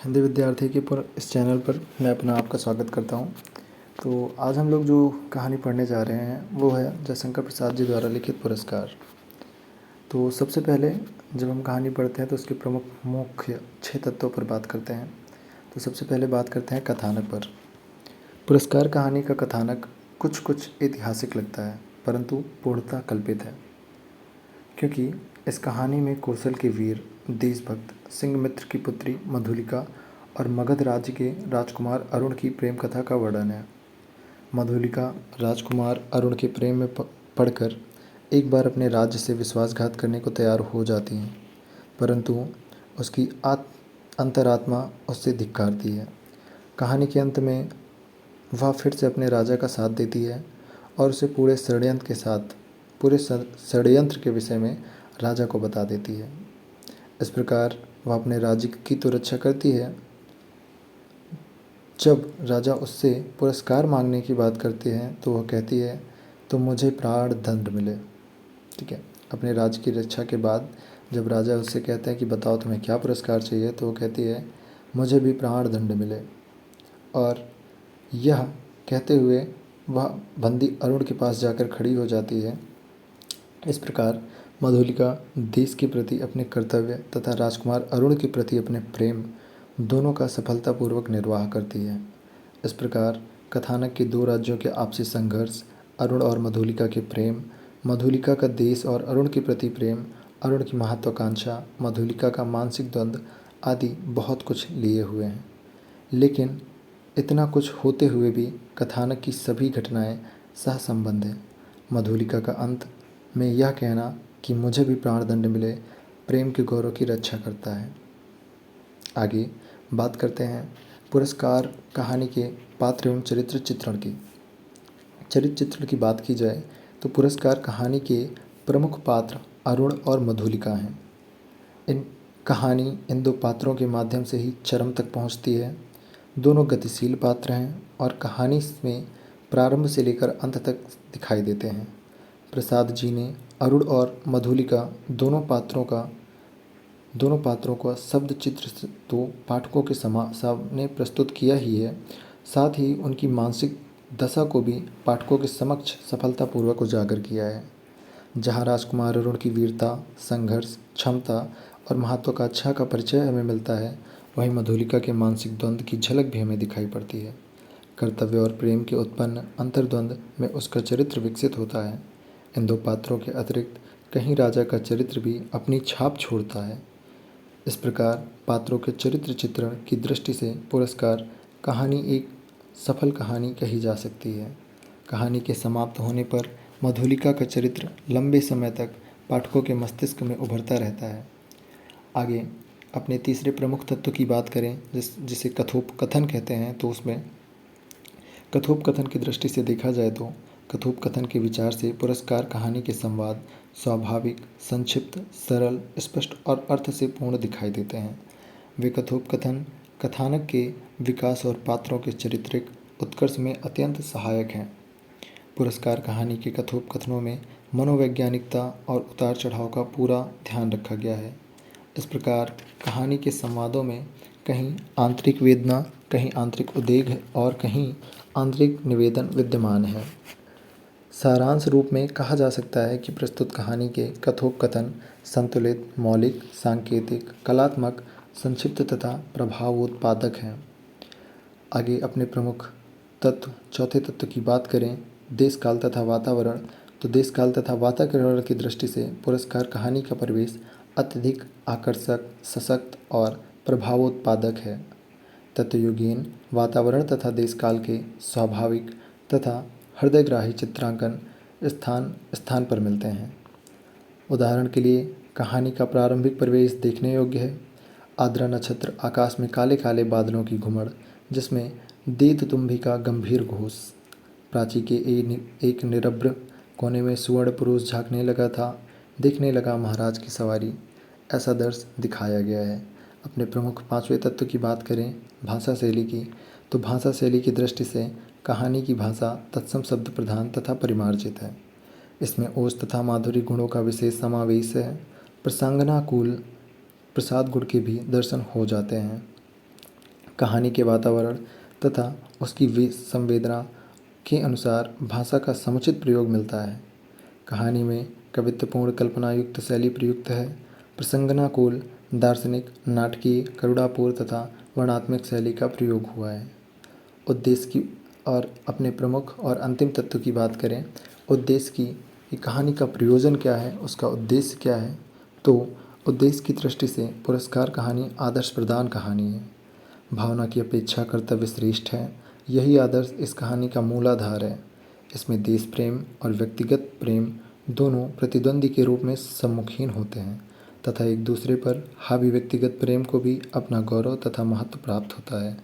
हिंदी विद्यार्थी के पर इस चैनल पर मैं अपना आपका स्वागत करता हूँ। तो आज हम लोग जो कहानी पढ़ने जा रहे हैं वो है जयशंकर प्रसाद जी द्वारा लिखित पुरस्कार। तो सबसे पहले जब हम कहानी पढ़ते हैं तो उसके प्रमुख मुख्य 6 तत्वों पर बात करते हैं। तो सबसे पहले बात करते हैं कथानक पर। पुरस्कार कहानी का कथानक कुछ ऐतिहासिक लगता है परंतु पूर्णतः कल्पित है, क्योंकि इस कहानी में कौशल के वीर, देशभक्त सिंहमित्र की पुत्री मधुलिका और मगध राज्य के राजकुमार अरुण की प्रेम कथा का वर्णन है। मधुलिका राजकुमार अरुण के प्रेम में पड़कर एक बार अपने राज्य से विश्वासघात करने को तैयार हो जाती हैं, परंतु उसकी अंतरात्मा उससे धिक्कारती है। कहानी के अंत में वह फिर से अपने राजा का साथ देती है और उसे पूरे षड्यंत्र के विषय में राजा को बता देती है। इस प्रकार वह अपने राज्य की तो रक्षा करती है। जब राजा उससे पुरस्कार मांगने की बात करते हैं तो वह कहती है तो मुझे प्राण दंड मिले। ठीक है, अपने राज्य की रक्षा के बाद जब राजा उससे कहते हैं कि बताओ तुम्हें क्या पुरस्कार चाहिए, तो वो कहती है मुझे भी प्राण दंड मिले। और यह कहते हुए वह बंदी अरुण के पास जाकर खड़ी हो जाती है। इस प्रकार मधुलिका देश के प्रति अपने कर्तव्य तथा राजकुमार अरुण के प्रति अपने प्रेम दोनों का सफलतापूर्वक निर्वाह करती है। इस प्रकार कथानक के दो राज्यों के आपसी संघर्ष, अरुण और मधुलिका के प्रेम, मधुलिका का देश और अरुण के प्रति प्रेम, अरुण की महत्वाकांक्षा, मधुलिका का मानसिक द्वंद्व आदि बहुत कुछ लिए हुए हैं। लेकिन इतना कुछ होते हुए भी कथानक की सभी घटनाएं सहसंबंध हैं। मधुलिका का अंत में यह कहना कि मुझे भी प्राणदंड मिले प्रेम के गौरव की रक्षा करता है। आगे बात करते हैं पुरस्कार कहानी के पात्र एवं चरित्र चित्रण की। चरित्र चित्रण की बात की जाए तो पुरस्कार कहानी के प्रमुख पात्र अरुण और मधुलिका हैं। इन दो पात्रों के माध्यम से ही चरम तक पहुंचती है। दोनों गतिशील पात्र हैं और कहानी में प्रारंभ से लेकर अंत तक दिखाई देते हैं। प्रसाद जी ने अरुण और मधुलिका दोनों पात्रों का शब्द चित्र तो पाठकों के सामने प्रस्तुत किया ही है, साथ ही उनकी मानसिक दशा को भी पाठकों के समक्ष सफलतापूर्वक उजागर किया है। जहाँ राजकुमार अरुण की वीरता, संघर्ष, क्षमता और महत्वाकांक्षा का परिचय हमें मिलता है, वहीं मधुलिका के मानसिक द्वंद्व की झलक भी हमें दिखाई पड़ती है। कर्तव्य और प्रेम के उत्पन्न अंतर्द्वंद में उसका चरित्र विकसित होता है। इन दो पात्रों के अतिरिक्त कहीं राजा का चरित्र भी अपनी छाप छोड़ता है। इस प्रकार पात्रों के चरित्र चित्रण की दृष्टि से पुरस्कार कहानी एक सफल कहानी कही जा सकती है। कहानी के समाप्त होने पर मधुलिका का चरित्र लंबे समय तक पाठकों के मस्तिष्क में उभरता रहता है। आगे अपने तीसरे प्रमुख तत्व की बात करें जिसे कथोपकथन कहते हैं, तो उसमें कथोपकथन की दृष्टि से देखा जाए तो कथोपकथन के विचार से पुरस्कार कहानी के संवाद स्वाभाविक, संक्षिप्त, सरल, स्पष्ट और अर्थ से पूर्ण दिखाई देते हैं। वे कथोपकथन कथानक के विकास और पात्रों के चारित्रिक उत्कर्ष में अत्यंत सहायक हैं। पुरस्कार कहानी के कथोपकथनों में मनोवैज्ञानिकता और उतार चढ़ाव का पूरा ध्यान रखा गया है। इस प्रकार कहानी के संवादों में कहीं आंतरिक वेदना, कहीं आंतरिक उद्वेग और कहीं आंतरिक निवेदन विद्यमान है। सारांश रूप में कहा जा सकता है कि प्रस्तुत कहानी के कथोपकथन संतुलित, मौलिक, सांकेतिक, कलात्मक, संक्षिप्त तथा प्रभावोत्पादक हैं। आगे अपने प्रमुख तत्व चौथे तत्व की बात करें, देश काल तथा वातावरण, तो देश काल तथा वातावरण की दृष्टि से पुरस्कार कहानी का परिवेश अत्यधिक आकर्षक, सशक्त और प्रभावोत्पादक है। तत्वयुगीन वातावरण तथा देश काल के स्वाभाविक तथा हृदयग्राही चित्रांकन स्थान स्थान पर मिलते हैं। उदाहरण के लिए कहानी का प्रारंभिक परिवेश देखने योग्य है। आर्द्रा नक्षत्र आकाश में काले काले बादलों की घुमड़, जिसमें देवतुम्भी का गंभीर घोष, प्राची के एक निरभ्र कोने में सुवर्ण पुरुष झांकने लगा था, देखने लगा महाराज की सवारी, ऐसा दृश्य दिखाया गया है। अपने प्रमुख पांचवें तत्व की बात करें भाषा शैली की, तो भाषा शैली की दृष्टि से कहानी की भाषा तत्सम शब्द प्रधान तथा परिमार्जित है। इसमें ओज तथा माधुरी गुणों का विशेष समावेश है। प्रसंगानुकूल प्रसाद गुण के भी दर्शन हो जाते हैं। कहानी के वातावरण तथा उसकी संवेदना के अनुसार भाषा का समुचित प्रयोग मिलता है। कहानी में कवित्वपूर्ण कल्पनायुक्त शैली प्रयुक्त है। प्रसंगानुकूल, दार्शनिक, नाटकीय, करुणापूर्ण तथा वर्णनात्मक शैली का प्रयोग हुआ है। उद्देश्य की और अपने प्रमुख और अंतिम तत्व की बात करें, उद्देश्य की कि कहानी का प्रयोजन क्या है, उसका उद्देश्य क्या है, तो उद्देश्य की दृष्टि से पुरस्कार कहानी आदर्श प्रदान कहानी है। भावना की अपेक्षा कर्तव्य श्रेष्ठ है, यही आदर्श इस कहानी का मूलाधार है। इसमें देश प्रेम और व्यक्तिगत प्रेम दोनों प्रतिद्वंदी के रूप में सम्मुखीन होते हैं तथा एक दूसरे पर हावी व्यक्तिगत प्रेम को भी अपना गौरव तथा महत्व प्राप्त होता है।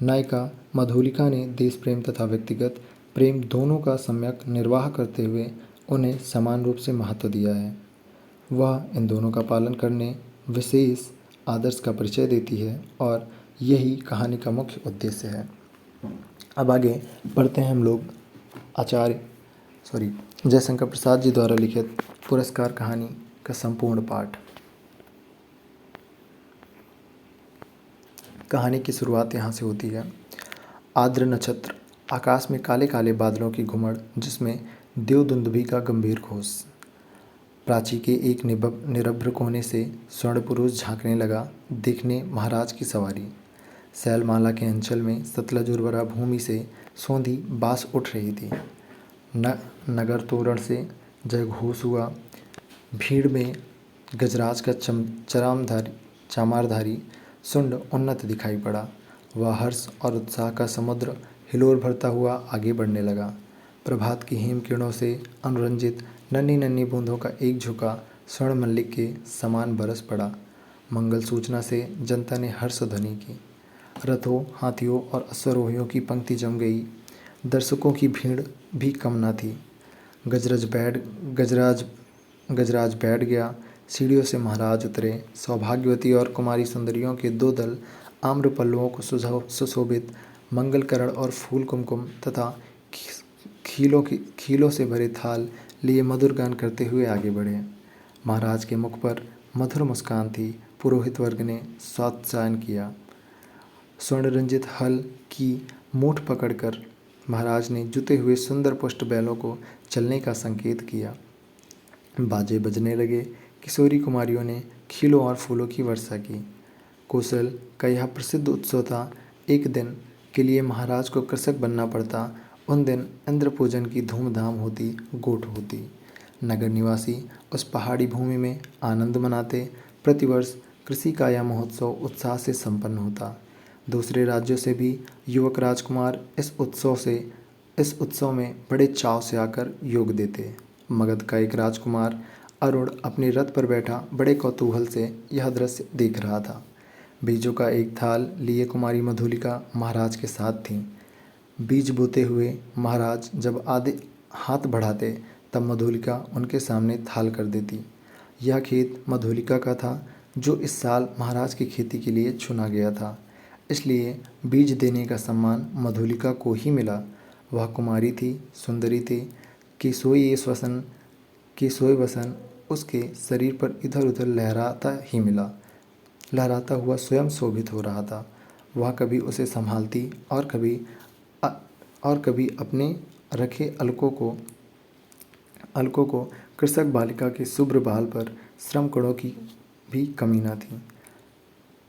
नायिका मधुलिका ने देश प्रेम तथा व्यक्तिगत प्रेम दोनों का सम्यक निर्वाह करते हुए उन्हें समान रूप से महत्व दिया है। वह इन दोनों का पालन करने विशेष आदर्श का परिचय देती है और यही कहानी का मुख्य उद्देश्य है। अब आगे बढ़ते हैं हम लोग जयशंकर प्रसाद जी द्वारा लिखित पुरस्कार कहानी का संपूर्ण पाठ। कहानी की शुरुआत यहाँ से होती है। आर्द्र नक्षत्र, आकाश में काले काले बादलों की घुमड़, जिसमें देवदुन्दुभी का गंभीर घोष। प्राची के एक निरभ्र कोने से स्वर्ण पुरुष झांकने लगा, देखने महाराज की सवारी। शैलमाला के अंचल में सतलज उर्वरा भूमि से सौंधी बाँस उठ रही थी। नगर तोरण से जयघोष हुआ। भीड़ में गजराज का चामारधारी सुंड उन्नत दिखाई पड़ा। वह हर्ष और उत्साह का समुद्र हिलोर भरता हुआ आगे बढ़ने लगा। प्रभात की हिम किरणों से अनुरंजित नन्ही नन्ही बूंदों का एक झुका स्वर्ण मल्लिक के समान बरस पड़ा। मंगल सूचना से जनता ने हर्ष ध्वनि की। रथों, हाथियों और अश्वारोहियों की पंक्ति जम गई। दर्शकों की भीड़ भी कम न थी। गजराज बैठ गया। सीढ़ियों से महाराज उतरे। सौभाग्यवती और कुमारी सुंदरियों के दो दल आम्र पल्लवों को सुशोभित मंगलकरण और फूल कुमकुम तथा खीलों से भरे थाल लिए मधुर गान करते हुए आगे बढ़े। महाराज के मुख पर मधुर मुस्कान थी। पुरोहित वर्ग ने स्वात्सायन किया। स्वर्ण रंजित हल की मूठ पकड़कर महाराज ने जुते हुए सुंदर पुष्ट बैलों को चलने का संकेत किया। बाजे बजने लगे। किशोरी कुमारियों ने खीलों और फूलों की वर्षा की। कौशल का यह प्रसिद्ध उत्सव था। एक दिन के लिए महाराज को कृषक बनना पड़ता। उन दिन इंद्र पूजन की धूमधाम होती, गोठ होती। नगर निवासी उस पहाड़ी भूमि में आनंद मनाते। प्रतिवर्ष कृषि का यह महोत्सव उत्साह से संपन्न होता। दूसरे राज्यों से भी युवक राजकुमार इस उत्सव में बड़े चाव से आकर योग देते। मगध का एक राजकुमार अरुण अपने रथ पर बैठा बड़े कौतूहल से यह दृश्य देख रहा था। बीजों का एक थाल लिए कुमारी मधुलिका महाराज के साथ थीं। बीज बोते हुए महाराज जब आधे हाथ बढ़ाते, तब मधुलिका उनके सामने थाल कर देती। यह खेत मधुलिका का था, जो इस साल महाराज की खेती के लिए चुना गया था, इसलिए बीज देने का सम्मान मधुलिका को ही मिला। वह कुमारी थी, सुंदरी थी कि सोए वसन उसके शरीर पर इधर उधर लहराता हुआ स्वयं शोभित हो रहा था। वह कभी उसे संभालती और कभी अपने रखे अलकों को कृषक बालिका के शुभ्र बाल पर श्रम कणों की भी कमी न थी।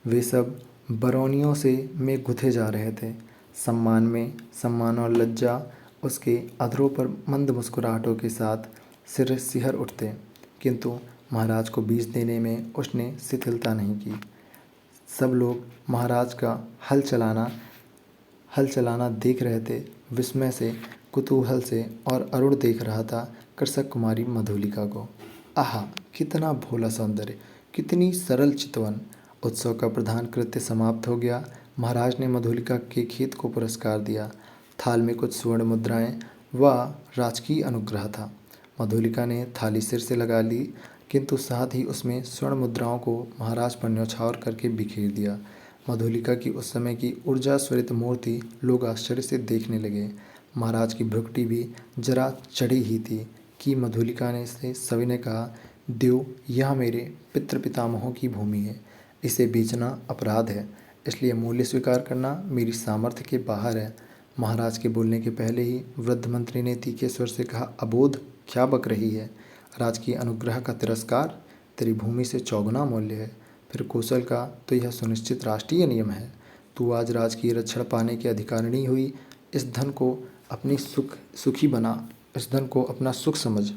वे सब बरौनियों में गुथे जा रहे थे। सम्मान और लज्जा उसके अधरों पर मंद मुस्कुराहटों के साथ सिहर उठते, किंतु महाराज को बीज देने में उसने शिथिलता नहीं की। सब लोग महाराज का हल चलाना देख रहे थे, विस्मय से, कुतूहल से, और अरुण देख रहा था कृषक कुमारी मधुलिका को। आहा, कितना भोला सौंदर्य, कितनी सरल चितवन। उत्सव का प्रधान कृत्य समाप्त हो गया। महाराज ने मधुलिका के खेत को पुरस्कार दिया। थाल में कुछ स्वर्ण मुद्राएं व राजकीय अनुग्रह था। मधुलिका ने थाली सिर से लगा ली, किंतु साथ ही उसमें स्वर्ण मुद्राओं को महाराज पर न्यौछावर करके बिखेर दिया। मधुलिका की उस समय की ऊर्जा स्वरित मूर्ति लोग आश्चर्य से देखने लगे। महाराज की भ्रुकुटी भी जरा चढ़ी ही थी कि मधुलिका ने से सविनय कहा, देव, यह मेरे पितृ पितामहों की भूमि है, इसे बेचना अपराध है। इसलिए मूल्य स्वीकार करना मेरी सामर्थ्य के बाहर है। महाराज के बोलने के पहले ही वृद्ध मंत्री ने तीखे स्वर से कहा, अबोध, क्या बक रही है? राजकीय अनुग्रह का तिरस्कार तेरी भूमि से चौगुना मूल्य है। फिर कौशल का तो यह सुनिश्चित राष्ट्रीय नियम है। तू आज राजकीय रक्षण पाने की अधिकारिणी हुई। इस धन को अपनी सुखी बना, इस धन को अपना सुख समझ।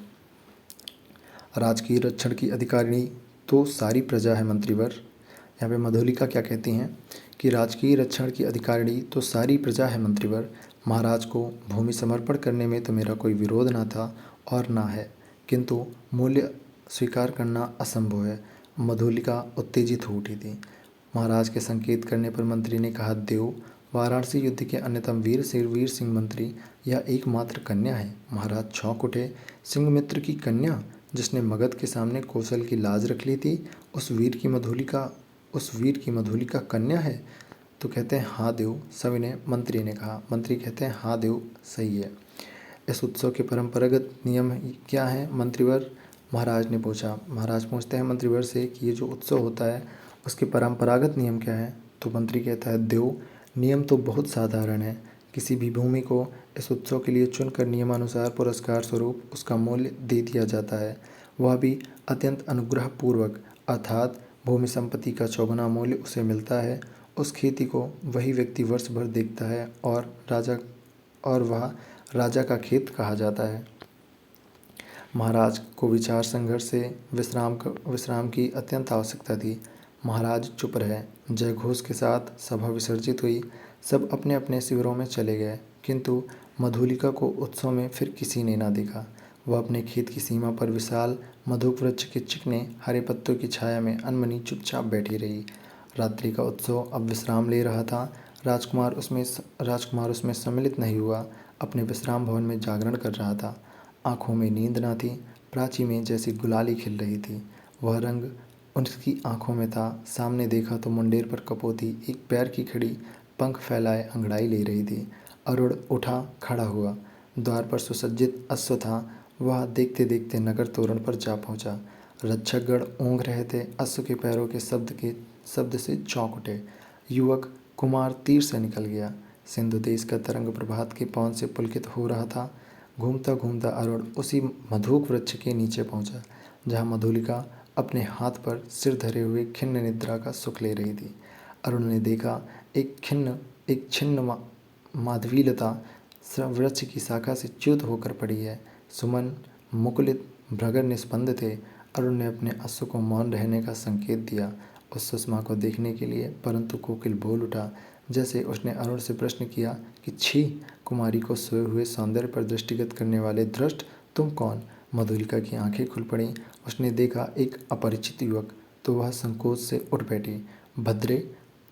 राजकीय रक्षण की अधिकारिणी तो सारी प्रजा है मंत्रीवर। यहाँ पे मधुलिका क्या कहती हैं कि राजकीय रक्षण की अधिकारिणी तो सारी प्रजा है मंत्रीवर। महाराज को भूमि समर्पण करने में तो मेरा कोई विरोध ना था और ना है, किंतु मूल्य स्वीकार करना असंभव है। मधुलिका उत्तेजित हो उठी थी। महाराज के संकेत करने पर मंत्री ने कहा, देव, वाराणसी युद्ध के अन्यतम वीर सिंह मंत्री यह एकमात्र कन्या है। महाराज चौंक उठे। सिंहमित्र की कन्या, जिसने मगध के सामने कौशल की लाज रख ली थी, उस वीर की मधुलिका कन्या है? तो कहते हैं, हाँ देव, सविनय मंत्री ने कहा। मंत्री कहते हैं, हाँ देव, सही है। इस उत्सव के परंपरागत नियम क्या हैं मंत्रीवर? महाराज ने पूछा। महाराज पूछते हैं मंत्रीवर से कि ये जो उत्सव होता है उसके परंपरागत नियम क्या है? तो मंत्री कहता है, देव, नियम तो बहुत साधारण है। किसी भी भूमि को इस उत्सव के लिए चुनकर नियमानुसार पुरस्कार स्वरूप उसका मूल्य दे दिया जाता है, वह भी अत्यंत अनुग्रह पूर्वक, अर्थात भूमि संपत्ति का चौगुना मूल्य उसे मिलता है। उस खेती को वही व्यक्ति वर्ष भर देखता है और वह राजा का खेत कहा जाता है। महाराज को विचार संघर्ष से विश्राम की अत्यंत आवश्यकता थी। महाराज चुप रहे। जय घोष के साथ सभा विसर्जित हुई। सब अपने अपने शिविरों में चले गए, किंतु मधुलिका को उत्सव में फिर किसी ने ना देखा। वह अपने खेत की सीमा पर विशाल मधुक वृक्ष के चिकने हरे पत्तों की छाया में अनमनी चुपचाप बैठी रही। रात्रि का उत्सव अब विश्राम ले रहा था। राजकुमार उसमें सम्मिलित नहीं हुआ, अपने विश्राम भवन में जागरण कर रहा था। आँखों में नींद न थी। प्राची में जैसी गुलाली खिल रही थी, वह रंग उसकी आँखों में था। सामने देखा तो मुंडेर पर कपोती एक पैर की खड़ी पंख फैलाए अंगड़ाई ले रही थी। अरुण उठा, खड़ा हुआ। द्वार पर सुसज्जित अश्व था। वह देखते देखते नगर तोरण पर जा पहुंचा। रक्षकगण ऊँघ रहे थे। अश्व के पैरों के शब्द से चौंक उठे। युवक कुमार तीर से निकल गया। सिंधु देश का तरंग प्रभात के पवन से पुलकित हो रहा था। घूमता घूमता अरुण उसी मधुक वृक्ष के नीचे पहुंचा, जहां मधुलिका अपने हाथ पर सिर धरे हुए खिन्न निद्रा का सुख ले रही थी। अरुण ने देखा, एक छिन्न माधवीलता वृक्ष की शाखा से च्युत होकर पड़ी है। सुमन मुकुलित भ्रगर निस्पंद थे। अरुण ने अपने अश्व को मौन रहने का संकेत दिया उस सुषमा को देखने के लिए, परंतु कोकिल बोल उठा। जैसे उसने अरुण से प्रश्न किया कि छी, कुमारी को सोए हुए सौंदर्य पर दृष्टिगत करने वाले धृष्ट, तुम कौन? मधुलिका की आंखें खुल पड़ीं। उसने देखा एक अपरिचित युवक, तो वह संकोच से उठ बैठी। भद्रे,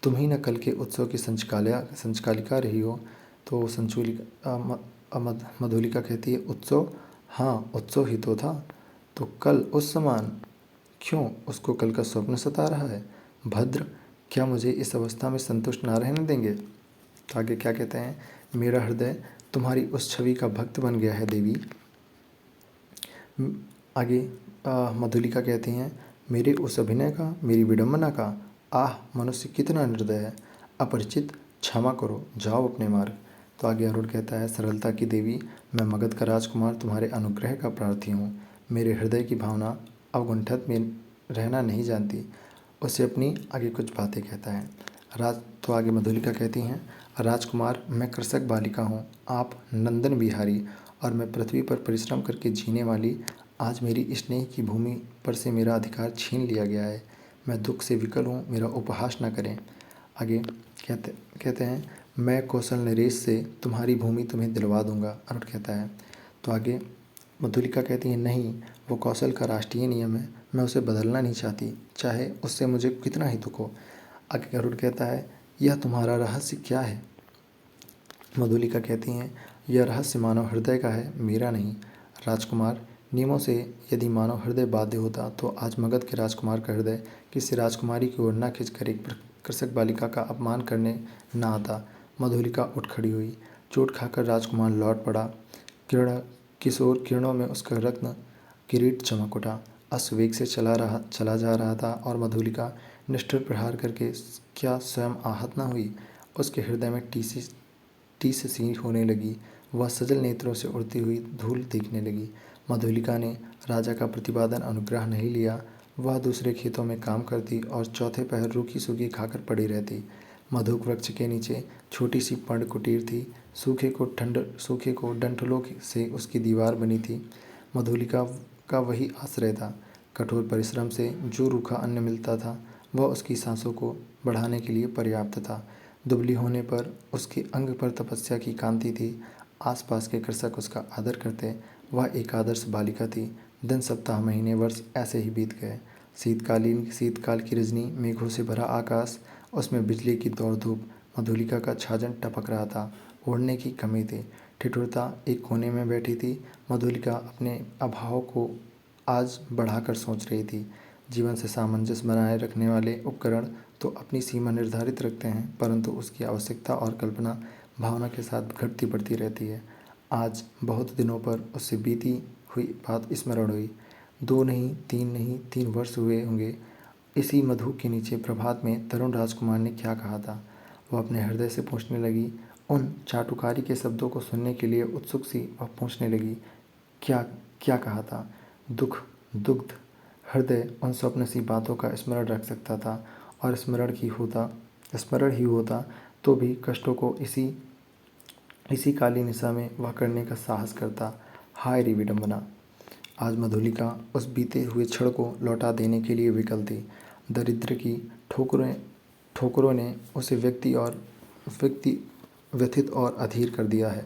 तुम ही न कल के उत्सव की संचालिका रही हो? तो मधुलिका कहती है, उत्सव? हाँ, उत्सव ही तो था। तो कल उस समान? क्यों, उसको कल का स्वप्न सता रहा है? भद्र, क्या मुझे इस अवस्था में संतुष्ट ना रहने देंगे? तो आगे क्या कहते हैं, मेरा हृदय तुम्हारी उस छवि का भक्त बन गया है देवी। आगे मधुलिका कहती हैं, मेरे उस अभिनय का, मेरी विडंबना का, आह, मनुष्य कितना निर्दय है। अपरिचित, क्षमा करो, जाओ अपने मार्ग। तो आगे अरुण कहता है, सरलता की देवी, मैं मगध का राजकुमार तुम्हारे अनुग्रह का प्रार्थी हूँ। मेरे हृदय की भावना अवगुंठित में रहना नहीं जानती। उससे अपनी आगे कुछ बातें कहता है। तो आगे मधुलिका कहती हैं, राजकुमार, मैं कृषक बालिका हूँ, आप नंदन बिहारी, और मैं पृथ्वी पर परिश्रम करके जीने वाली। आज मेरी स्नेह की भूमि पर से मेरा अधिकार छीन लिया गया है। मैं दुख से विकल हूँ, मेरा उपहास न करें। आगे कहते हैं, मैं कौशल नरेश से तुम्हारी भूमि तुम्हें दिलवा दूंगा, अरुण कहता है। तो आगे मधुलिका कहती है, नहीं, वो कौशल का राष्ट्रीय नियम है, मैं उसे बदलना नहीं चाहती, चाहे उससे मुझे कितना ही दुख हो। आगे अरुण कहता है, यह तुम्हारा रहस्य क्या है? मधुलिका कहती हैं, यह रहस्य मानव हृदय का है, मेरा नहीं। राजकुमार, नियमों से यदि मानव हृदय बाध्य होता तो आज मगध के राजकुमार का हृदय किसी राजकुमारी की ओर न खिंचकर एक कृषक बालिका का अपमान करने न आता। मधुलिका उठ खड़ी हुई। चोट खाकर राजकुमार लौट पड़ा। किशोर किरणों में उसका रत्न किरीट चमक उठा। अश्व वेग से चला जा रहा था और मधुलिका निष्ठुर प्रहार करके क्या स्वयं आहत न हुई? उसके हृदय में टीस सी होने लगी। वह सजल नेत्रों से उड़ती हुई धूल देखने लगी। मधुलिका ने राजा का प्रतिपादन अनुग्रह नहीं लिया। वह दूसरे खेतों में काम करती और चौथे पहर रूखी सूखी खाकर पड़ी रहती। मधुक वृक्ष के नीचे छोटी सी पर्ण कुटीर थी। सूखे को डंठलों से उसकी दीवार बनी थी। मधुलिका का वही आश्रय था। कठोर परिश्रम से जो रूखा अन्न मिलता था वह उसकी सांसों को बढ़ाने के लिए पर्याप्त था। दुबली होने पर उसके अंग पर तपस्या की कांति थी। आसपास के कृषक उसका आदर करते। वह एक आदर्श बालिका थी। दिन सप्ताह महीने वर्ष ऐसे ही बीत गए। शीतकाल की रजनी, मेघों से भरा आकाश, उसमें बिजली की दौड़ धूप। मधुलिका का छाजन टपक रहा था। ओढ़ने की कमी थी। ठिठुरता एक कोने में बैठी थी। मधुलिका अपने अभाव को आज बढ़ाकर सोच रही थी। जीवन से सामंजस्य बनाए रखने वाले उपकरण तो अपनी सीमा निर्धारित रखते हैं, परंतु उसकी आवश्यकता और कल्पना भावना के साथ घटती बढ़ती रहती है। आज बहुत दिनों पर उससे बीती हुई बात स्मरण हुई। 2 नहीं, 3 नहीं, 3 वर्ष हुए होंगे। इसी मधु के नीचे प्रभात में तरुण राजकुमार ने क्या कहा था? वह अपने हृदय से पूछने लगी। उन चाटुकारी के शब्दों को सुनने के लिए उत्सुक सी वह पूछने लगी, क्या क्या कहा था? दुग्ध हृदय उन स्वप्न सी बातों का स्मरण रख सकता था, और स्मरण ही होता तो भी कष्टों को इसी काली निशा में वह करने का साहस करता। हाय रे विडंबना! आज मधुलिका उस बीते हुए क्षण को लौटा देने के लिए विकल थी। दरिद्र की ठोकरों ने उसे व्यथित और अधीर कर दिया है।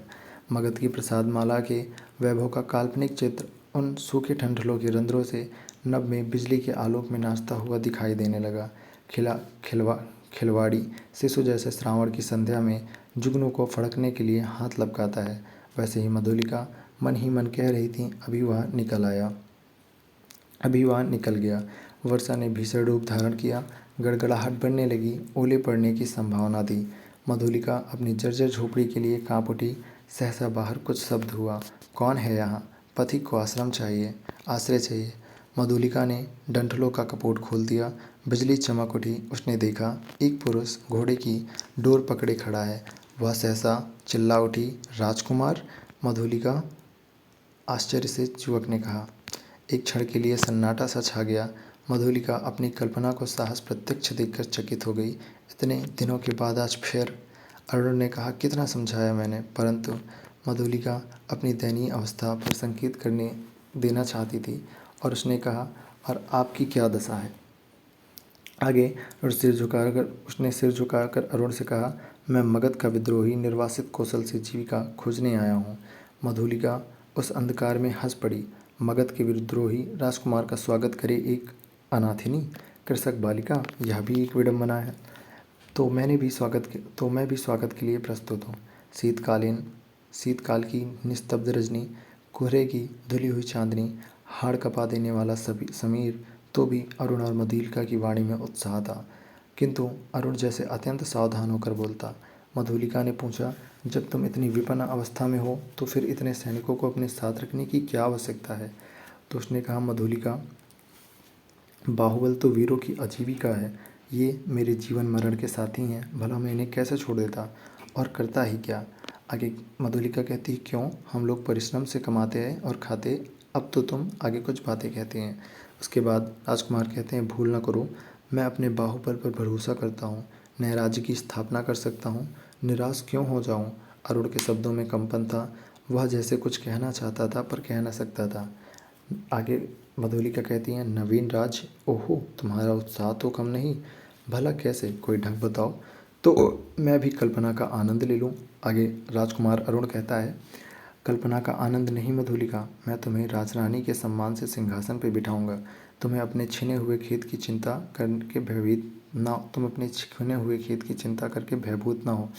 मगध की प्रसाद माला के वैभव का काल्पनिक चित्र उन सूखे ठंडलों के रंध्रों से नभ में बिजली के आलोक में नाचता हुआ दिखाई देने लगा। खिलवाड़ी शिशु जैसे श्रावण की संध्या में जुगनू को फड़कने के लिए हाथ लपकाता है, वैसे ही मधुलिका मन ही मन कह रही थी, अभी वह निकल गया। वर्षा ने भीषण रूप धारण किया। गड़गड़ाहट बढ़ने लगी। ओले पड़ने की संभावना थी। मधुलिका अपनी जर्जर झोपड़ी के लिए कांप उठी। सहसा बाहर कुछ शब्द हुआ। कौन है यहाँ? पथिक को आश्रय चाहिए। मधुलिका ने डंठलों का कपोट खोल दिया। बिजली चमक उठी। उसने देखा, एक पुरुष घोड़े की डोर पकड़े खड़ा है। वह सहसा चिल्ला उठी, राजकुमार! मधुलिका आश्चर्य से युवक ने कहा। एक क्षण के लिए सन्नाटा सा छा गया। मधुलिका अपनी कल्पना को साहस प्रत्यक्ष देखकर चकित हो गई। इतने दिनों के बाद आज फिर! अरुण ने कहा, कितना समझाया मैंने, परंतु मधुलिका अपनी दयनीय अवस्था पर संकेत करने देना चाहती थी, और उसने कहा, और आपकी क्या दशा है? आगे उसने सिर झुकाकर अरुण से कहा, मैं मगध का विद्रोही निर्वासित कौशल से जीविका खोजने आया हूँ। मधुलिका उस अंधकार में हंस पड़ी। मगध के विद्रोही राजकुमार का स्वागत करे एक अनाथिनी कृषक बालिका, यह भी एक विडंबना है। तो मैं भी स्वागत के लिए प्रस्तुत हूँ। शीतकाल की निस्तब्ध रजनी, कोहरे की धुली हुई चांदनी, हाड़ कपा देने वाला समीर, तो भी अरुण और मधुलिका की वाणी में उत्साह था, किंतु अरुण जैसे अत्यंत सावधान होकर बोलता। मधुलिका ने पूछा, जब तुम इतनी विपन्न अवस्था में हो तो फिर इतने सैनिकों को अपने साथ रखने की क्या आवश्यकता है? तो उसने कहा, मधुलिका, बाहुबल तो वीरों की आजीविका है। ये मेरे जीवन मरण के साथी हैं, भला मैं इन्हें कैसे छोड़ देता, और करता ही क्या? आगे मधुलिका कहती, क्यों? हम लोग परिश्रम से कमाते हैं और खाते, अब तो तुम आगे कुछ बातें कहते हैं। उसके बाद राजकुमार कहते हैं, भूल न करो, मैं अपने बाहुबल पर भरोसा करता हूँ, नए राज्य की स्थापना कर सकता हूँ, निराश क्यों हो जाऊँ? अरुण के शब्दों में कंपन था। वह जैसे कुछ कहना चाहता था पर कह न सकता था। आगे मधुलिका कहती हैं, नवीन राज्य, ओहो, तुम्हारा उत्साह तो कम नहीं। भला कैसे? कोई ढंग बताओ तो मैं भी कल्पना का आनंद ले लूँ। आगे राजकुमार अरुण कहता है, कल्पना का आनंद नहीं मधुलिका, मैं तुम्हें राजरानी के सम्मान से सिंहासन पर बिठाऊंगा। तुम्हें अपने छिने हुए खेत की चिंता करके भयभूत ना हो।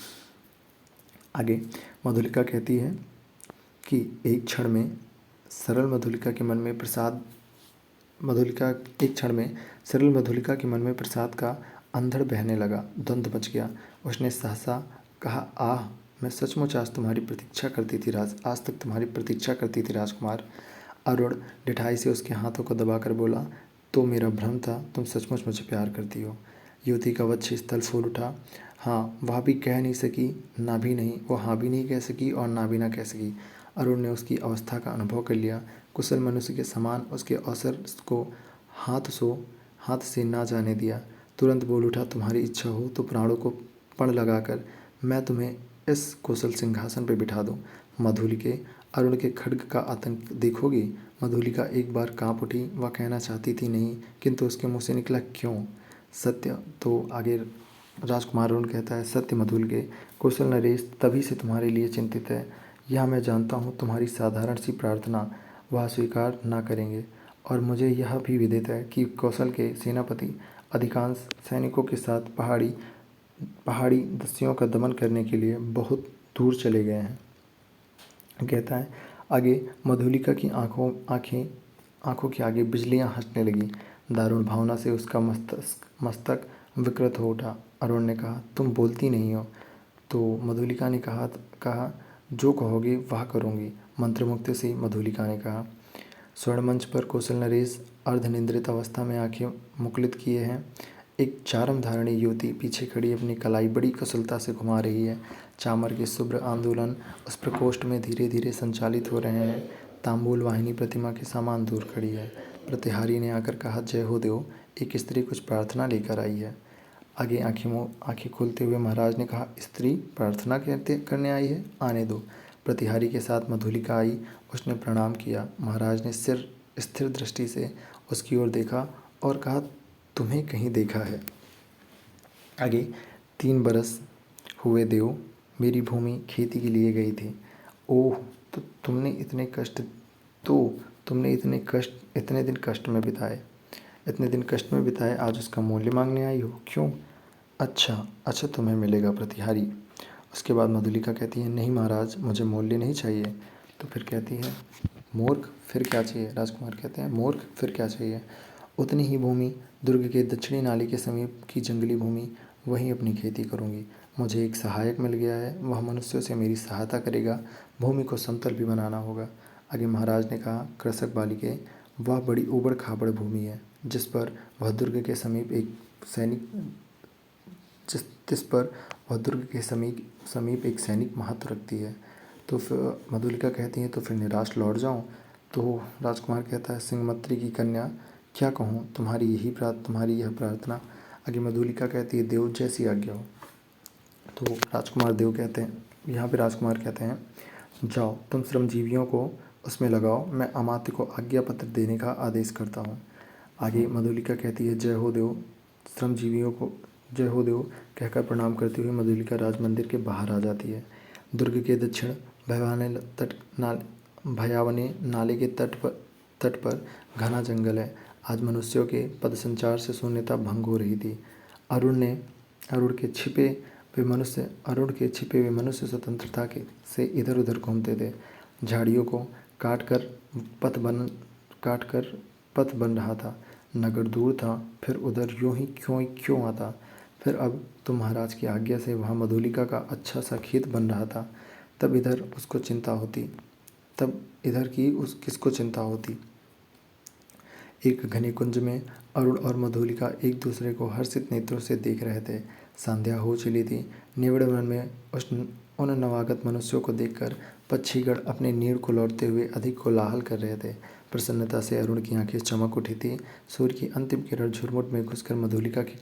आगे मधुलिका कहती है कि एक क्षण में सरल मधुलिका के मन में प्रसाद का अंधड़ बहने लगा। द्वंद्व मच गया। उसने सहसा कहा, आह, मैं सचमुच आज तक तुम्हारी प्रतीक्षा करती थी राजकुमार। अरुण ढिठाई से उसके हाथों को दबाकर बोला, तो मेरा भ्रम था, तुम सचमुच मुझे प्यार करती हो। युवती का वक्ष स्थल फूल उठा। हाँ, वह भी कह नहीं सकी, ना भी नहीं। वो हाँ भी नहीं कह सकी और ना भी ना कह सकी। अरुण ने उसकी अवस्था का अनुभव कर लिया। कुशल मनुष्य के समान उसके अवसर को हाथ से ना जाने दिया। तुरंत बोल उठा, तुम्हारी इच्छा हो तो प्राणों को पण लगाकर मैं तुम्हें इस कुशल सिंहासन पर बिठा दूं। मधुलिके, अरुण के खड्ग का आतंक देखोगी? मधुलिका एक बार कांप उठी। वह कहना चाहती थी नहीं, किंतु उसके मुंह से निकला क्यों? सत्य तो आगे राजकुमार अरुण कहता है, सत्य मधुलिके, कुशल नरेश तभी से तुम्हारे लिए चिंतित है। यह मैं जानता हूँ तुम्हारी साधारण सी प्रार्थना वह स्वीकार ना करेंगे, और मुझे यह भी विदित है कि कौशल के सेनापति अधिकांश सैनिकों के साथ पहाड़ी दस्युओं का दमन करने के लिए बहुत दूर चले गए हैं। कहता है आगे, मधुलिका की आंखों के आगे बिजलियां हंसने लगी। दारुण भावना से उसका मस्तक विकृत हो उठा। अरुण ने कहा, तुम बोलती नहीं हो। तो मधुलिका ने कहा, जो कहोगे वह करूँगी। मंत्रमुग्ध सी मधुलिका ने कहा। स्वर्णमंच पर कौशल नरेश अर्धनिद्रित अवस्था में आंखें मुकुलित किए हैं। एक चारम धारणी युवती पीछे खड़ी अपनी कलाई बड़ी कुशलता से घुमा रही है। चामर के शुभ्र आंदोलन उस प्रकोष्ठ में धीरे धीरे संचालित हो रहे हैं। तांबूल वाहिनी प्रतिमा के समान दूर खड़ी है। प्रतिहारी ने आकर कहा, जय हो देव, एक स्त्री कुछ प्रार्थना लेकर आई है। आगे आंखें खोलते हुए महाराज ने कहा, स्त्री प्रार्थना करने आई है? आने दो। प्रतिहारी के साथ मधुलिका आई। उसने प्रणाम किया। महाराज ने सिर स्थिर दृष्टि से उसकी ओर देखा और कहा, तुम्हें कहीं देखा है। आगे, 3 बरस हुए देव, मेरी भूमि खेती के लिए गई थी। ओह, तो तुमने इतने दिन कष्ट में बिताए, आज उसका मूल्य मांगने आई हो? क्यों? अच्छा तुम्हें मिलेगा प्रतिहारी। उसके बाद मधुलिका कहती है, नहीं महाराज, मुझे मूल्य नहीं चाहिए। तो फिर कहती है, मूर्ख, फिर क्या चाहिए? राजकुमार कहते हैं, मूर्ख, फिर क्या चाहिए? उतनी ही भूमि दुर्ग के दक्षिणी नाले के समीप की जंगली भूमि, वहीं अपनी खेती करूँगी। मुझे एक सहायक मिल गया है, वह मनुष्यों से मेरी सहायता करेगा। भूमि को समतल भी बनाना होगा। आगे महाराज ने कहा, कृषक बालिके, वह बड़ी ऊबड़ खाबड़ भूमि है जिस पर वह दुर्ग के समीप एक सैनिक महत्व रखती है। तो फिर मधुलिका कहती है, तो फिर निराश लौट जाऊं? तो राजकुमार कहता है, सिंहमत्री की कन्या, क्या कहूँ, तुम्हारी यह प्रार्थना। आगे मधुलिका कहती है, देव जैसी आज्ञा हो। तो यहाँ पे राजकुमार कहते हैं, जाओ तुम श्रमजीवियों को उसमें लगाओ, मैं अमात्य को आज्ञा पत्र देने का आदेश करता हूँ। आगे मधुलिका कहती है, जय हो देव। श्रमजीवियों को जय हो देव कहकर प्रणाम करती हुई मधुलिका राजमंदिर के बाहर आ जाती है। दुर्ग के दक्षिण भयावने नाले के तट पर घना जंगल है। आज मनुष्यों के पदसंचार से शून्यता भंग हो रही थी। अरुण के छिपे हुए मनुष्य स्वतंत्रता से इधर उधर घूमते थे। झाड़ियों को काटकर पथ बन रहा था। नगर दूर था, फिर उधर यूं ही क्यों आता। फिर अब तो महाराज की आज्ञा से वहाँ मधुलिका का अच्छा सा खेत बन रहा था। तब इधर किसको चिंता होती। एक घने कुंज में अरुण और मधुलिका एक दूसरे को हर्षित नेत्रों से देख रहे थे। संध्या हो चली थी। निविड़ वन में उन नवागत मनुष्यों को देखकर पक्षीगण अपने नीड़ को लौटते हुए अधिक कोलाहल कर रहे थे। प्रसन्नता से अरुण की आंखें चमक उठी थी। सूर्य की अंतिम किरण झुरमुट में घुसकर मधुलिका के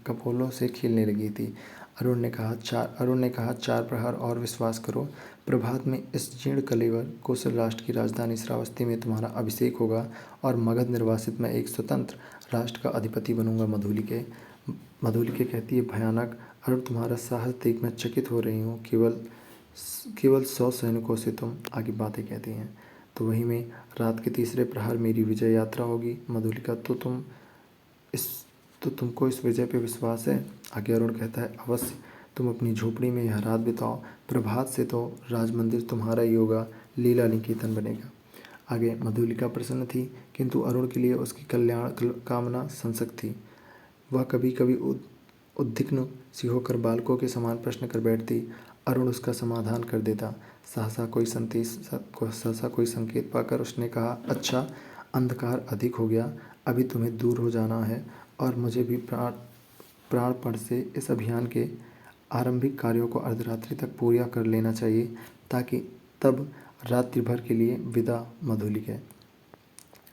कपोलों से खेलने लगी थी। अरुण ने कहा, 4 प्रहर और विश्वास करो, प्रभात में इस जीर्ण कलेवर कौशल राष्ट्र की राजधानी श्रावस्ती में तुम्हारा अभिषेक होगा और मगध निर्वासित मैं एक स्वतंत्र राष्ट्र का अधिपति बनूंगा। मधुलिका कहती है, भयानक। अरुण, तुम्हारा साहस देख मैं चकित हो रही हूँ। केवल 100 सैनिकों से तुम आगे बातें कहती हैं। तो वहीं में रात के तीसरे प्रहर मेरी विजय यात्रा होगी। मधुलिका, तुमको इस विजय पे विश्वास है? आगे अरुण कहता है, अवश्य। तुम अपनी झोपड़ी में यह रात बिताओ, प्रभात से तो राजमंदिर तुम्हारा ही होगा, लीला निकेतन बनेगा। आगे मधुलिका प्रसन्न थी, किंतु अरुण के लिए उसकी कल्याण कामना संशय थी। वह कभी कभी उद्विग्न सी होकर बालकों के समान प्रश्न कर बैठती। अरुण उसका समाधान कर देता। सहसा कोई संकेत पाकर उसने कहा, अंधकार अधिक हो गया, अभी तुम्हें दूर हो जाना है और मुझे भी प्राणपण से इस अभियान के आरंभिक कार्यों को अर्धरात्रि तक पूरा कर लेना चाहिए, ताकि तब रात्रि भर के लिए विदा।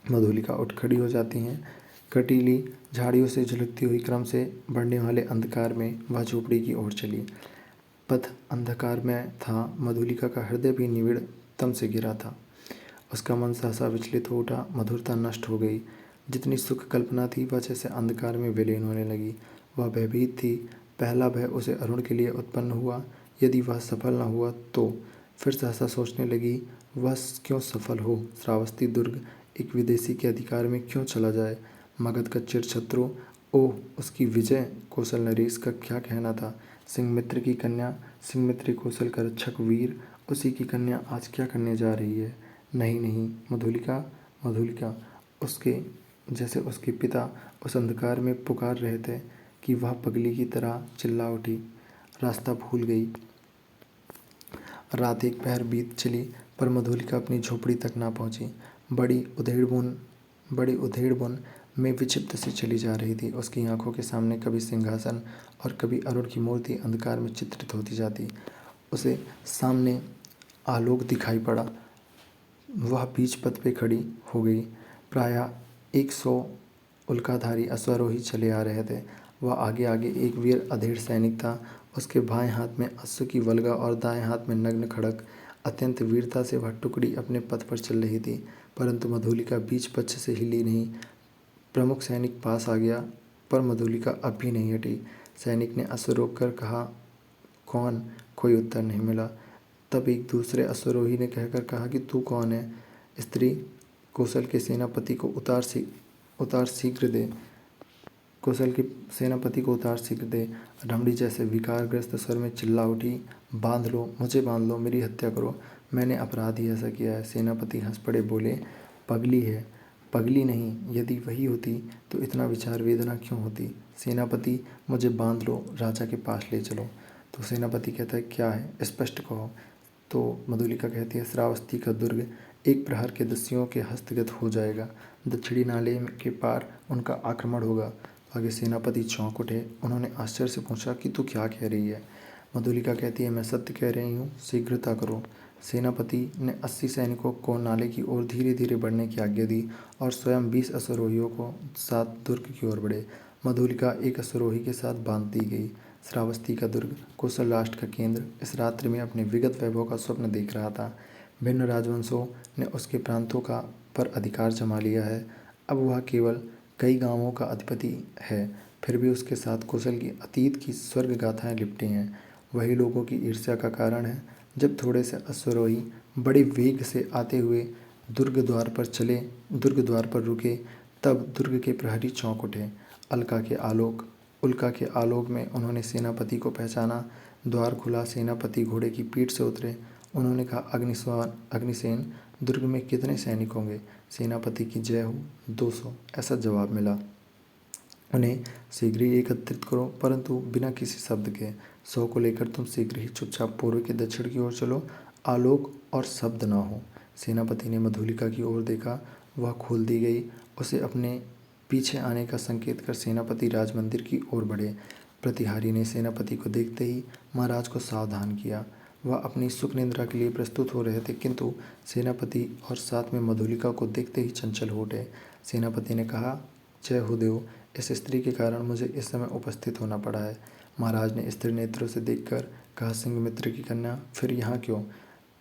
मधुलिका उठ खड़ी हो जाती हैं। कटीली झाड़ियों से झुलकती हुई क्रम से बढ़ने वाले अंधकार में वह झोपड़ी की ओर चली। पथ अंधकार में था। मधुलिका का हृदय भी निविड़ तम से गिरा था। उसका मन सहसा विचलित हो उठा। मधुरता नष्ट हो गई। जितनी सुख कल्पना थी वह जैसे अंधकार में विलीन होने लगी। वह भयभीत थी। पहला भय उसे अरुण के लिए उत्पन्न हुआ। यदि वह सफल न हुआ तो फिर सहसा सोचने लगी, वह क्यों सफल हो, श्रावस्ती दुर्ग एक विदेशी के अधिकार में क्यों चला जाए। मगध का चिरशत्रु, ओह उसकी विजय। कौशल नरेश का क्या कहना था। सिंहमित्र की कन्या, सिंहमित्र कौशल का रक्षक वीर, उसी की कन्या आज क्या करने जा रही है। नहीं नहीं, मधुलिका, मधुलिका। उसके जैसे उसके पिता उस अंधकार में पुकार रहे थे कि वह पगली की तरह चिल्ला उठी। रास्ता भूल गई। रात एक पहर बीत चली, पर मधुलिका अपनी झोपड़ी तक ना पहुंची। बड़ी उधेड़बुन में विक्षिप्त सी चली जा रही थी। उसकी आंखों के सामने कभी सिंहासन और कभी अरुण की मूर्ति अंधकार में चित्रित होती जाती। उसे सामने आलोक दिखाई पड़ा। वह बीच पथ पे खड़ी हो गई। प्रायः 100 उल्काधारी अश्वारोही चले आ रहे थे। वह आगे आगे एक वीर अधेड़ सैनिक था। उसके बाएं हाथ में अश्व की वल्गा और दाएं हाथ में नग्न खड़ग। अत्यंत वीरता से वह टुकड़ी अपने पथ पर चल रही थी, परंतु मधुलिका बीच पथ से हिली नहीं। प्रमुख सैनिक पास आ गया, पर मधुलिका अब भी नहीं हटी। सैनिक ने अश्व रोककर कहा, कौन? कोई उत्तर नहीं मिला। तब एक दूसरे अश्वारोही ने कहकर कहा कि तू कौन है? स्त्री, कौशल के सेनापति को उतार शीघ्र दे। कौशल के सेनापति को उतार शीघ्र दे। रमणी जैसे विकारग्रस्त स्वर में चिल्ला उठी, बांध लो, मुझे बांध लो, मेरी हत्या करो, मैंने अपराध ही ऐसा किया है। सेनापति हंस पड़े, बोले, पगली है। पगली नहीं, यदि वही होती तो इतना विचार वेदना क्यों होती। सेनापति, मुझे बांध लो, राजा के पास ले चलो। तो सेनापति कहता है, क्या है, स्पष्ट कहो। तो मधुलिका कहती है, श्रावस्ती का दुर्ग एक प्रहर के दस्युओं के हस्तगत हो जाएगा। दक्षिणी नाले के पार उनका आक्रमण होगा। आगे सेनापति चौंक उठे। उन्होंने आश्चर्य से पूछा कि तू क्या कह रही है। मधुलिका कहती है, मैं सत्य कह रही हूँ, शीघ्रता करो। सेनापति ने 80 सैनिकों को नाले की ओर धीरे धीरे बढ़ने की आज्ञा दी और स्वयं 20 अश्वारोहियों को साथ दुर्ग की ओर बढ़े। मधुलिका एक अश्वारोही के साथ बांध दी गई। श्रावस्ती का दुर्ग, कौशल राष्ट्र का केंद्र, इस रात्रि में अपने विगत वैभव का स्वप्न देख रहा था। भिन्न राजवंशों ने उसके प्रांतों का पर अधिकार जमा लिया है। अब वह केवल कई गांवों का अधिपति है, फिर भी उसके साथ कौशल की अतीत की स्वर्ग गाथाएं लिपटी हैं। वही लोगों की ईर्ष्या का कारण है। जब थोड़े से अश्वारोही बड़े वेग से आते हुए दुर्ग द्वार पर रुके, तब दुर्ग के प्रहरी चौंक उठे। उल्का के आलोक में उन्होंने सेनापति को पहचाना। द्वार खुला, सेनापति घोड़े की पीठ से उतरे। उन्होंने कहा, अग्निसेन, दुर्ग में कितने सैनिक होंगे? सेनापति की जय हो। 200, ऐसा जवाब मिला। उन्हें शीघ्र ही एकत्रित करो, परंतु बिना किसी शब्द के। 100 को लेकर तुम शीघ्र ही चुपचाप पूर्व के दक्षिण की ओर चलो, आलोक और शब्द न हो। सेनापति ने मधुलिका की ओर देखा। वह खोल दी गई। उसे अपने पीछे आने का संकेत कर सेनापति राजमंदिर की ओर बढ़े। प्रतिहारी ने सेनापति को देखते ही महाराज को सावधान किया। वह अपनी सुख निद्रा के लिए प्रस्तुत हो रहे थे, किंतु सेनापति और साथ में मधुलिका को देखते ही चंचल हो उठे। सेनापति ने कहा, जय हो देव, इस स्त्री के कारण मुझे इस समय उपस्थित होना पड़ा है। महाराज ने स्त्री नेत्रों से देखकर कहा, सिंहमित्र की कन्या, फिर यहाँ क्यों?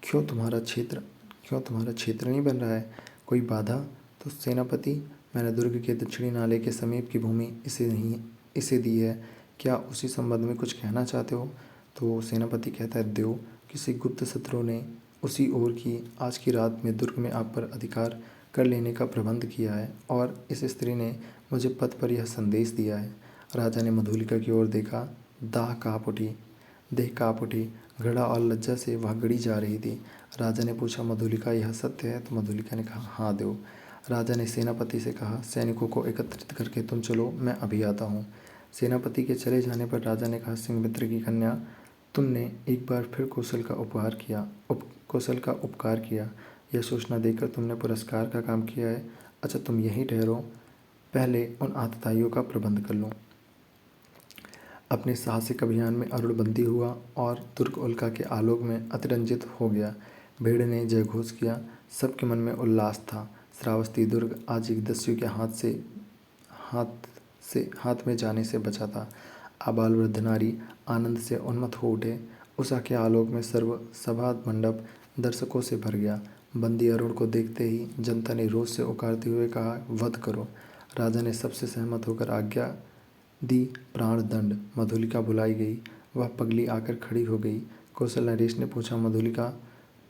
क्यों तुम्हारा क्षेत्र नहीं बन रहा है? कोई बाधा? तो सेनापति, मैंने दुर्ग के दक्षिणी नाले के समीप की भूमि इसे दी है। क्या उसी संबंध में कुछ कहना चाहते हो? तो सेनापति कहता है, देव, किसी गुप्त शत्रु ने उसी ओर की आज की रात में दुर्ग में आप पर अधिकार कर लेने का प्रबंध किया है, और इस स्त्री ने मुझे पथ पर यह संदेश दिया है। राजा ने मधुलिका की ओर देखा। देह काँप उठी। घृणा और लज्जा से वह गड़ी जा रही थी। राजा ने पूछा, मधुलिका, यह सत्य है? तो मधुलिका ने कहा, हाँ देव। राजा ने सेनापति से कहा, सैनिकों को एकत्रित करके तुम चलो, मैं अभी आता हूँ। सेनापति के चले जाने पर राजा ने कहा, सिंहमित्र की कन्या, तुमने एक बार फिर कौशल का उपकार किया। यह सूचना देकर तुमने पुरस्कार का काम किया है। अच्छा, तुम यहीं ठहरो, पहले उन आतताइयों का प्रबंध कर लो। अपने साहसिक अभियान में अरुण बंदी हुआ और तुर्क उल्का के आलोक में अतिरंजित हो गया। भीड़ ने जयघोष किया, सबके मन में उल्लास था। श्रावस्ती दुर्ग आज एक दस्यु के हाथ में जाने से बचा था। आबाल वृद्ध नारी आनंद से उन्मत्त हो उठे। उषा के आलोक में सर्व सभा मंडप दर्शकों से भर गया। बंदी अरुण को देखते ही जनता ने रोष से उकारते हुए कहा, वध करो। राजा ने सबसे सहमत होकर आज्ञा दी, प्राण दंड। मधुलिका बुलाई गई, वह पगली आकर खड़ी हो गई। कौशल नरेश ने पूछा, मधुलिका,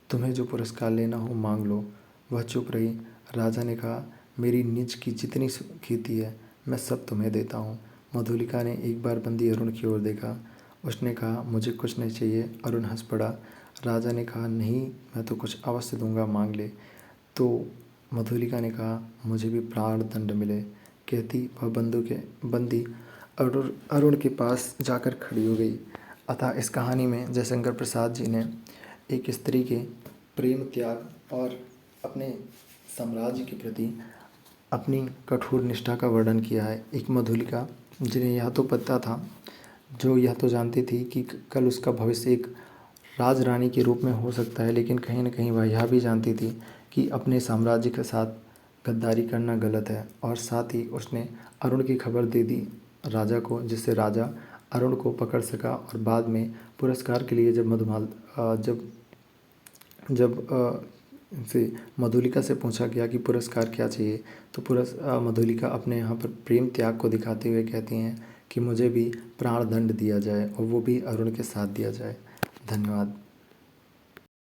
तुम्हें जो पुरस्कार लेना हो मांग लो। वह चुप रही। राजा ने कहा, मेरी निज की जितनी खेती है मैं सब तुम्हें देता हूँ। मधुलिका ने एक बार बंदी अरुण की ओर देखा। उसने कहा, मुझे कुछ नहीं चाहिए। अरुण हंस पड़ा। राजा ने कहा, नहीं, मैं तो कुछ अवश्य दूंगा, मांग ले। तो मधुलिका ने कहा, मुझे भी प्राण दंड मिले। कहती वह बंदी अरुण के पास जाकर खड़ी हो गई। अतः इस कहानी में जयशंकर प्रसाद जी ने एक स्त्री के प्रेम त्याग और अपने साम्राज्य के प्रति अपनी कठोर निष्ठा का वर्णन किया है। एक मधुलिका जिन्हें यह तो पता था, जो यह तो जानती थी कि कल उसका भविष्य एक राज रानी के रूप में हो सकता है, लेकिन कहीं न कहीं वह यह भी जानती थी कि अपने साम्राज्य के साथ गद्दारी करना गलत है। और साथ ही उसने अरुण की खबर दे दी राजा को, जिससे राजा अरुण को पकड़ सका। और बाद में पुरस्कार के लिए जब से मधुलिका से पूछा गया कि पुरस्कार क्या चाहिए, तो मधुलिका अपने यहाँ पर प्रेम त्याग को दिखाते हुए कहती हैं कि मुझे भी प्राण दंड दिया जाए और वो भी अरुण के साथ दिया जाए। धन्यवाद।